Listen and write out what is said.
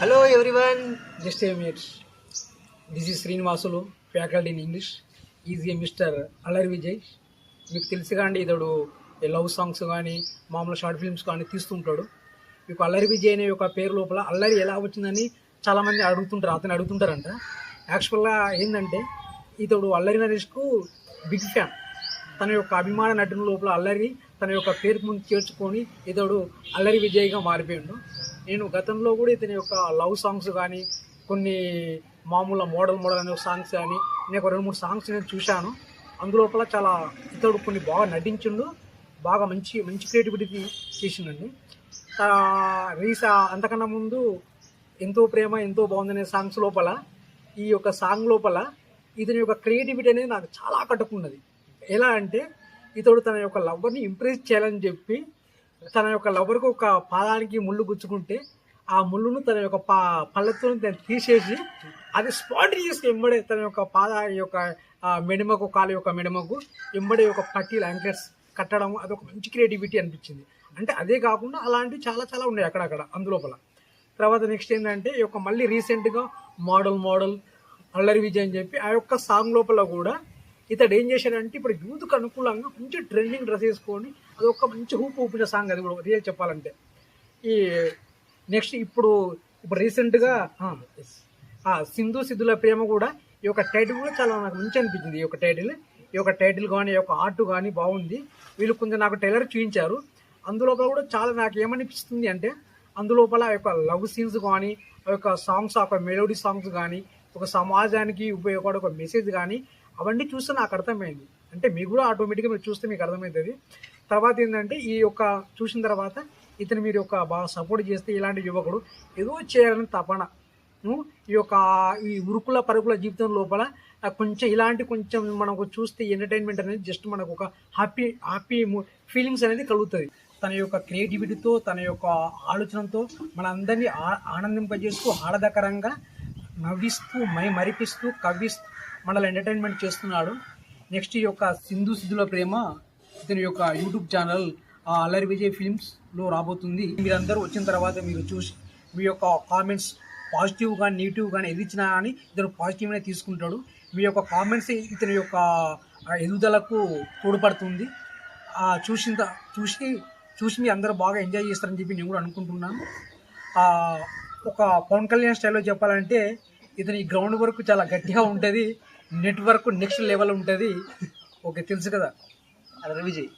Hello everyone, just a minute. This is Srinivasulu, faculty in English. Easy mister అల్లరి విజయ్. మీకు తెలుసు కానీ ఇతడు లవ్ సాంగ్స్ కానీ మామూలు షార్ట్ ఫిల్మ్స్ కానీ తీస్తుంటాడు. మీకు అల్లరి విజయ్ అనే ఒక పేరు లోపల అల్లరి ఎలా వచ్చిందని చాలామంది అడుగుతుంటారంట. యాక్చువల్గా ఏంటంటే ఇతడు అల్లరి నరేష్కు బిగ్ ఫ్యాన్. తన యొక్క అభిమాన నటుని లోపల అల్లరి తన యొక్క పేరు ముందు చేర్చుకొని ఇతడు అల్లరి విజయ్గా మారిపోయాడు. నేను గతంలో కూడా ఇతని యొక్క లవ్ సాంగ్స్ కానీ కొన్ని మామూలు మోడల్ అనే సాంగ్స్ కానీ నేను ఒక 2-3 సాంగ్స్ నేను చూశాను. అందులోపల చాలా ఇతడు కొన్ని బాగా నటించిండు, బాగా మంచి క్రియేటివిటీ చేసిండండి. అంతకన్నా ముందు ఎంతో ప్రేమ ఎంతో బాగుందనే సాంగ్స్ లోపల ఈ యొక్క సాంగ్ లోపల ఇతని యొక్క క్రియేటివిటీ అనేది నాకు చాలా ఆకట్టుకున్నది. ఎలా అంటే ఇతడు తన యొక్క లవర్ని ఇంప్రెస్ చేయాలని చెప్పి తన యొక్క లవర్కు ఒక పాదానికి ముళ్ళు గుచ్చుకుంటే ఆ ముళ్ళును తన యొక్క పళ్ళతో తీసేసి అది స్పాట్ చేసి ఎంబడే తన యొక్క యొక్క మెడమకు కాలు యొక్క మెడమకు ఎంబడే ఒక పట్టీలు యాంక్లెట్స్ కట్టడం అదొక మంచి క్రియేటివిటీ అనిపించింది. అంటే అదే కాకుండా అలాంటివి చాలా ఉన్నాయి అక్కడక్కడ అందులోపల. తర్వాత నెక్స్ట్ ఏంటంటే ఈ యొక్క మళ్ళీ రీసెంట్గా మోడల్ అల్లరి విజయ్ అని చెప్పి ఆ యొక్క సాంగ్ లోపల కూడా ఇతడు ఏం చేశాడంటే ఇప్పుడు యూత్కి అనుకూలంగా మంచి ట్రెండింగ్ డ్రెస్ వేసుకొని అది ఒక మంచి ఊపిన సాంగ్. అది కూడా రియల్ చెప్పాలంటే ఈ నెక్స్ట్ ఇప్పుడు రీసెంట్గా సిద్ధుల ప్రేమ కూడా ఈ యొక్క టైటిల్ కూడా చాలా నాకు మంచి అనిపించింది. ఈ యొక్క టైటిల్ కానీ ఈ యొక్క ఆర్ట్ కానీ బాగుంది. వీళ్ళు కొంచెం నాకు టైలర్ చూపించారు. అందులోపల కూడా చాలా నాకు ఏమనిపిస్తుంది అంటే అందులోపల ఆ యొక్క లవ్ సీన్స్ కానీ ఆ యొక్క సాంగ్స్ ఆ యొక్క మెలోడీ సాంగ్స్ కానీ ఒక సమాజానికి ఉపయోగపడే ఒక మెసేజ్ కానీ అవన్నీ చూస్తే నాకు అర్థమైంది. అంటే మీకు కూడా ఆటోమేటిక్గా మీరు చూస్తే మీకు అర్థమవుతుంది. తర్వాత ఏంటంటే ఈ యొక్క చూసిన తర్వాత ఇతను మీరు ఒక బాగా సపోర్ట్ చేస్తే ఇలాంటి యువకుడు ఏదో చేయాలని తపన ఈ ఉరుకుల పరుగుల జీవితం లోపల కొంచెం మనకు చూస్తే ఎంటర్టైన్మెంట్ అనేది జస్ట్ మనకు ఒక హ్యాపీ ఫీలింగ్స్ అనేది కలుగుతుంది. తన యొక్క క్రియేటివిటీతో తన యొక్క ఆలోచనతో మన అందరినీ ఆనందింపజేస్తూ ఆహ్లాదకరంగా నవ్విస్తూ మరిపిస్తూ కవ్విస్తూ మనల్ని ఎంటర్టైన్మెంట్ చేస్తున్నాడు. నెక్స్ట్ ఈ యొక్క సిద్ధుల ప్రేమ ఇతని యొక్క యూట్యూబ్ ఛానల్ అల్లరి విజయ్ ఫిల్మ్స్లో రాబోతుంది. మీరందరూ వచ్చిన తర్వాత మీరు చూసి మీ యొక్క కామెంట్స్ పాజిటివ్ కానీ నెగిటివ్ కానీ ఏది ఇచ్చినా కానీ ఇతను పాజిటివ్నే తీసుకుంటాడు. మీ యొక్క కామెంట్స్ ఇతని యొక్క ఎదుగుదలకు తోడ్పడుతుంది. చూసి మీ అందరూ బాగా ఎంజాయ్ చేస్తారని చెప్పి నేను కూడా అనుకుంటున్నాను. ఒక పవన్ కళ్యాణ్ స్టైల్లో చెప్పాలంటే ఇతని గ్రౌండ్ వర్క్ చాలా గట్టిగా ఉంటుంది, నెట్వర్క్ నెక్స్ట్ లెవెల్ ఉంటుంది. ఓకే, తెలుసు కదా అల్లరి విజయ్.